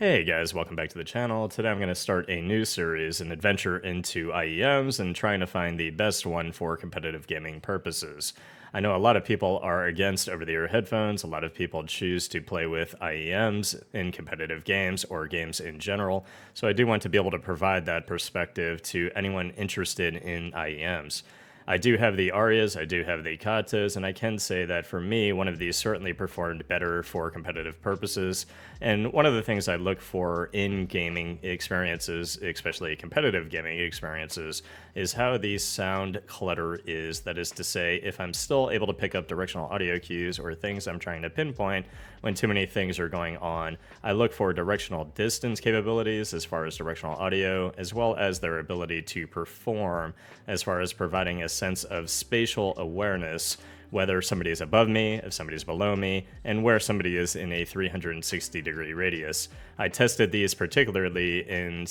Hey guys, welcome back to the channel. Today I'm going to start a new series, an adventure into IEMs and trying to find the best one for competitive gaming purposes. I know a lot of people are against over-the-ear headphones, a lot of people choose to play with IEMs in competitive games or games in general, so I do want to be able to provide that perspective to anyone interested in IEMs. I do have the Arias, I do have the Katos, and I can say that for me, one of these certainly performed better for competitive purposes. And one of the things I look for in gaming experiences, especially competitive gaming experiences, is how the sound clutter is. That is to say, if I'm still able to pick up directional audio cues or things I'm trying to pinpoint when too many things are going on, I look for directional distance capabilities as far as directional audio, as well as their ability to perform as far as providing a sense of spatial awareness, whether somebody is above me, if somebody's below me, and where somebody is in a 360-degree radius. I tested these specifically in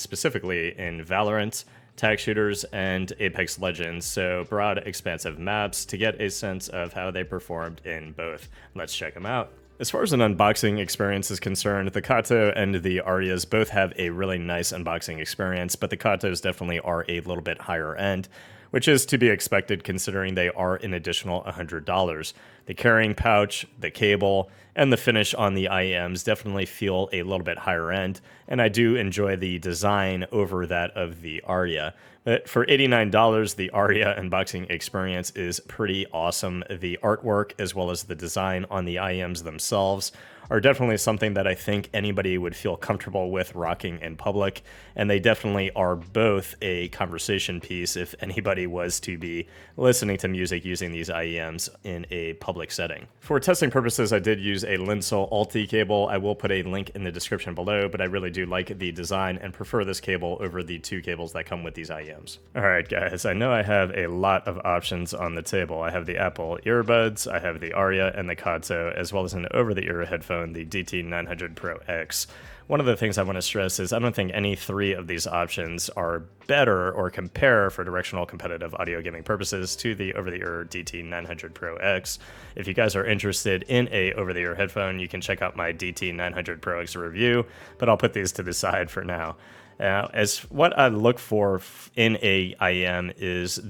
Valorant, tag shooters, and Apex Legends, so broad, expansive maps to get a sense of how they performed in both. Let's check them out. As far as an unboxing experience is concerned, the Kato and the Arias both have a really nice unboxing experience, but the Katos definitely are a little bit higher end, which is to be expected considering they are an additional $100. The carrying pouch, the cable, and the finish on the IEMs definitely feel a little bit higher end, and I do enjoy the design over that of the Aria. But for $89, the Aria unboxing experience is pretty awesome. The artwork as well as the design on the IEMs themselves are definitely something that I think anybody would feel comfortable with rocking in public, and they definitely are both a conversation piece if anybody was to be listening to music using these IEMs in a public setting. For testing purposes, I did use a Linsol Alti cable. I will put a link in the description below, but I really do like the design and prefer this cable over the two cables that come with these IEMs. Alright guys, I know I have a lot of options on the table. I have the Apple earbuds, I have the Aria and the Kato, as well as an over-the-ear headphone, the DT900 Pro X. One of the things I want to stress is I don't think any three of these options are better or compare for directional competitive audio gaming purposes to the over-the-ear DT900 Pro X. If you guys are interested in a over-the-ear headphone, you can check out my DT900 Pro X review, but I'll put these to the side for now. As what I look for in a IEM is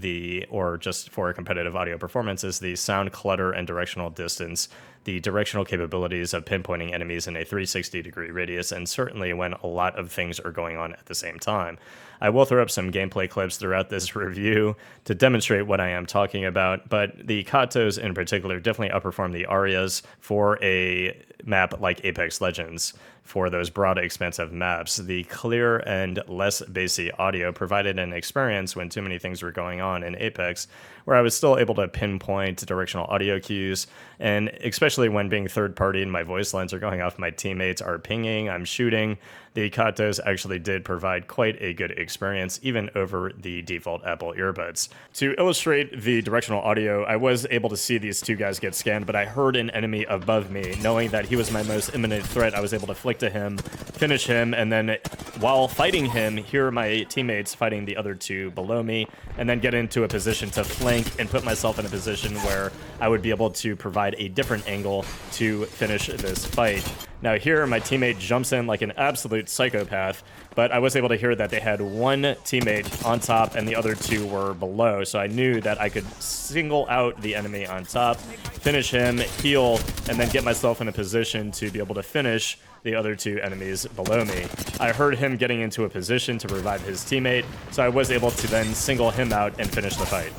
or just for a competitive audio performance, is the sound clutter and directional distance, the directional capabilities of pinpointing enemies in a 360-degree radius, and certainly when a lot of things are going on at the same time. I will throw up some gameplay clips throughout this review to demonstrate what I am talking about, but the Katos in particular definitely outperform the Arias for a map like Apex Legends. For those broad, expansive maps, the clear and less bassy audio provided an experience when too many things were going on in Apex, where I was still able to pinpoint directional audio cues, and especially when being third-party and my voice lines are going off, my teammates are pinging, I'm shooting, the Katos actually did provide quite a good experience, even over the default Apple earbuds. To illustrate the directional audio, I was able to see these two guys get scanned, but I heard an enemy above me. Knowing that he was my most imminent threat, I was able to flick to him, finish him, and then while fighting him, hear my teammates fighting the other two below me, and then get into a position to flank and put myself in a position where I would be able to provide a different angle to finish this fight. Now here, my teammate jumps in like an absolute psychopath, but I was able to hear that they had one teammate on top and the other two were below, so I knew that I could single out the enemy on top, finish him, heal, and then get myself in a position to be able to finish the other two enemies below me. I heard him getting into a position to revive his teammate, so I was able to then single him out and finish the fight.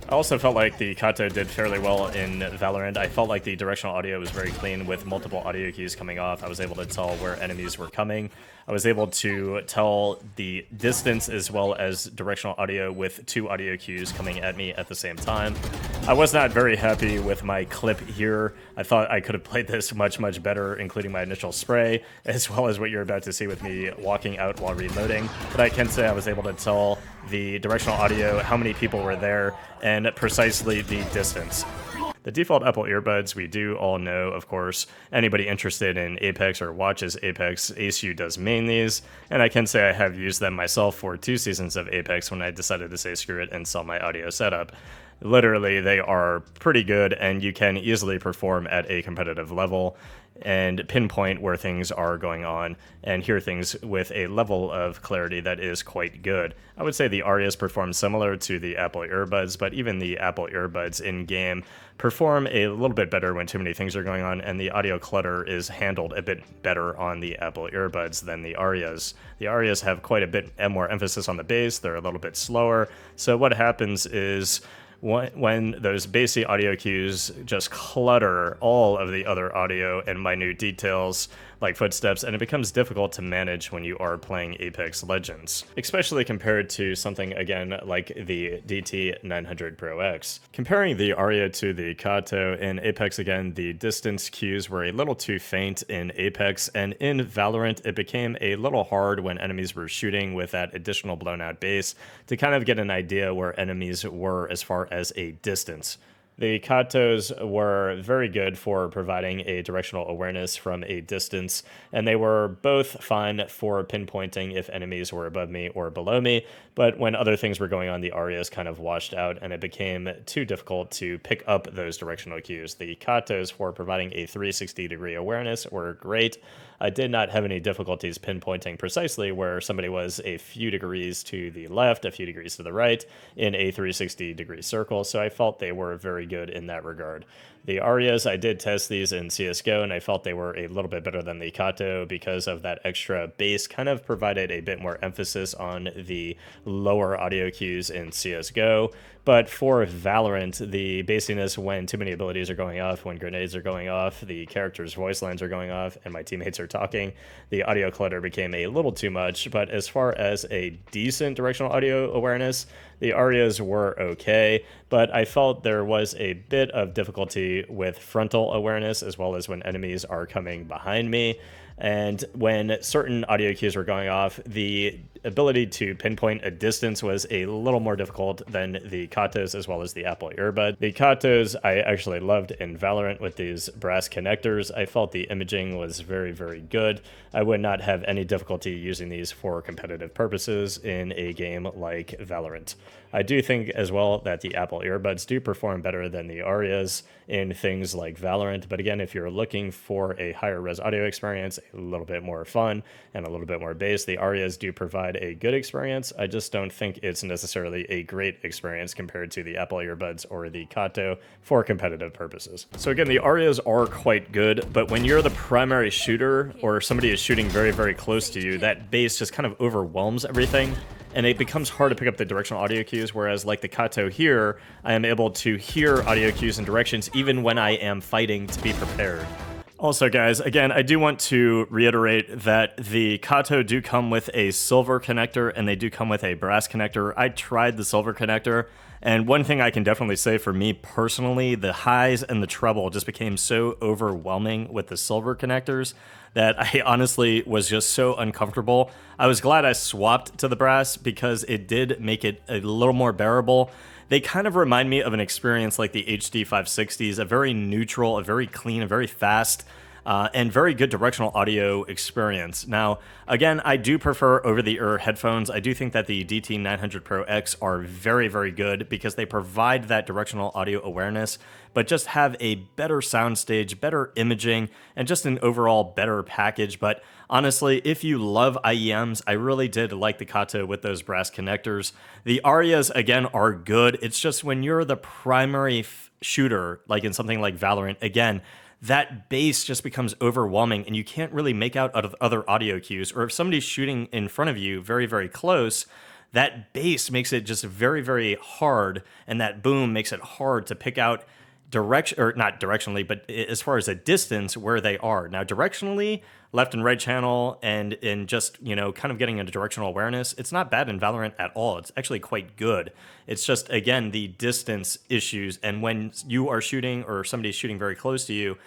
I also felt like the Kato did fairly well in Valorant. I felt like the directional audio was very clean with multiple audio cues coming off. I was able to tell where enemies were coming. I was able to tell the distance as well as directional audio with two audio cues coming at me at the same time. I was not very happy with my clip here. I thought I could have played this much better, including my initial spray, as well as what you're about to see with me walking out while reloading. But I can say I was able to tell the directional audio, how many people were there, and precisely the distance. The default Apple earbuds, we do all know, of course, anybody interested in Apex or watches Apex, ASU does main these, and I can say I have used them myself for 2 seasons of Apex when I decided to say screw it and sell my audio setup. Literally, they are pretty good, and you can easily perform at a competitive level and pinpoint where things are going on and hear things with a level of clarity that is quite good. I would say the Arias perform similar to the Apple earbuds, but even the Apple earbuds in game perform a little bit better when too many things are going on, and the audio clutter is handled a bit better on the Apple earbuds than the Arias. The Arias have quite a bit more emphasis on the bass, they're a little bit slower, so what happens is when those basic audio cues just clutter all of the other audio and minute details like footsteps, and it becomes difficult to manage when you are playing Apex Legends, especially compared to something, again, like the DT900 Pro X. Comparing the Aria to the Kato, in Apex, again, the distance cues were a little too faint in Apex, and in Valorant, it became a little hard when enemies were shooting with that additional blown out bass to kind of get an idea where enemies were as far as a distance. The Katos were very good for providing a directional awareness from a distance, and they were both fine for pinpointing if enemies were above me or below me, but when other things were going on, the Arias kind of washed out, and it became too difficult to pick up those directional cues. The Katos, for providing a 360-degree awareness, were great. I did not have any difficulties pinpointing precisely where somebody was a few degrees to the left, a few degrees to the right, in a 360-degree circle, so I felt they were very good in that regard. The Arias, I did test these in CSGO, and I felt they were a little bit better than the Kato because of that extra bass kind of provided a bit more emphasis on the lower audio cues in CSGO. But for Valorant, the bassiness when too many abilities are going off, when grenades are going off, the characters' voice lines are going off, and my teammates are talking, the audio clutter became a little too much. But as far as a decent directional audio awareness, the Arias were okay, but I felt there was a bit of difficulty with frontal awareness as well as when enemies are coming behind me. And when certain audio cues were going off, the ability to pinpoint a distance was a little more difficult than the Katos as well as the Apple earbud. The Katos I actually loved in Valorant with these brass connectors. I felt the imaging was very, very good. I would not have any difficulty using these for competitive purposes in a game like Valorant. I do think as well that the Apple earbuds do perform better than the Arias in things like Valorant, but again, if you're looking for a higher res audio experience, a little bit more fun, and a little bit more bass, the Arias do provide a good experience. I just don't think it's necessarily a great experience compared to the Apple earbuds or the Kato for competitive purposes. So again, the Arias are quite good, but when you're the primary shooter or somebody is shooting very, very close to you, that bass just kind of overwhelms everything, and it becomes hard to pick up the directional audio cues, whereas like the Kato here, I am able to hear audio cues and directions even when I am fighting to be prepared. Also, guys, again, I do want to reiterate that the Kato do come with a silver connector and they do come with a brass connector. I tried the silver connector, and one thing I can definitely say for me personally, the highs and the treble just became so overwhelming with the silver connectors that I honestly was just so uncomfortable. I was glad I swapped to the brass because it did make it a little more bearable. They kind of remind me of an experience like the HD 560s, a very neutral, a very clean, a very fast, and very good directional audio experience. Now, again, I do prefer over-the-ear headphones. I do think that the DT900 Pro X are very, very good because they provide that directional audio awareness, but just have a better soundstage, better imaging, and just an overall better package. But honestly, if you love IEMs, I really did like the Kato with those brass connectors. The Arias, again, are good. It's just when you're the primary shooter, like in something like Valorant, again, that bass just becomes overwhelming and you can't really make out of other audio cues. Or if somebody's shooting in front of you very, very close, that bass makes it just very, very hard, and that boom makes it hard to pick out direction, or not directionally, but as far as a distance where they are. Now, directionally, left and right channel, and in just, you know, kind of getting into directional awareness, it's not bad in Valorant at all. It's actually quite good. It's just, again, the distance issues, and when you are shooting or somebody's shooting very close to you,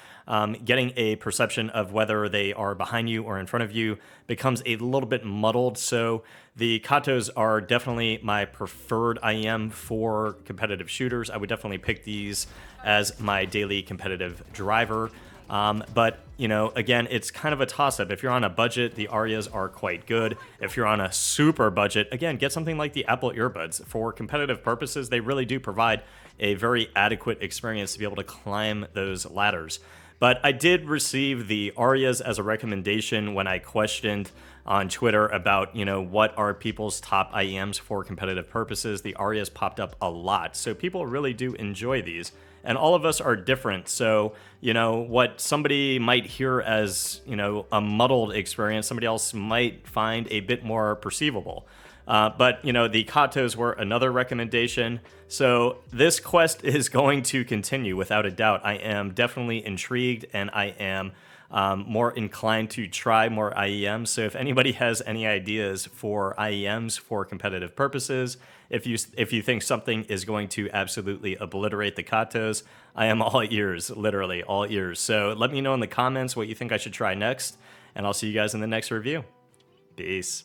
getting a perception of whether they are behind you or in front of you becomes a little bit muddled. So the Katos are definitely my preferred IEM for competitive shooters. I would definitely pick these as my daily competitive driver. But, you know, again, it's kind of a toss-up. If you're on a budget, the Arias are quite good. If you're on a super budget, again, get something like the Apple earbuds. For competitive purposes, they really do provide a very adequate experience to be able to climb those ladders. But I did receive the Arias as a recommendation when I questioned on Twitter about, you know, what are people's top IEMs for competitive purposes. The Arias popped up a lot. So people really do enjoy these. And all of us are different. So, you know, what somebody might hear as, you know, a muddled experience, somebody else might find a bit more perceivable. But, you know, the Katos were another recommendation. So this quest is going to continue without a doubt. I am definitely intrigued, and I am more inclined to try more IEMs. So if anybody has any ideas for IEMs for competitive purposes, if you think something is going to absolutely obliterate the Katos, I am all ears, literally all ears. So let me know in the comments what you think I should try next, and I'll see you guys in the next review. Peace.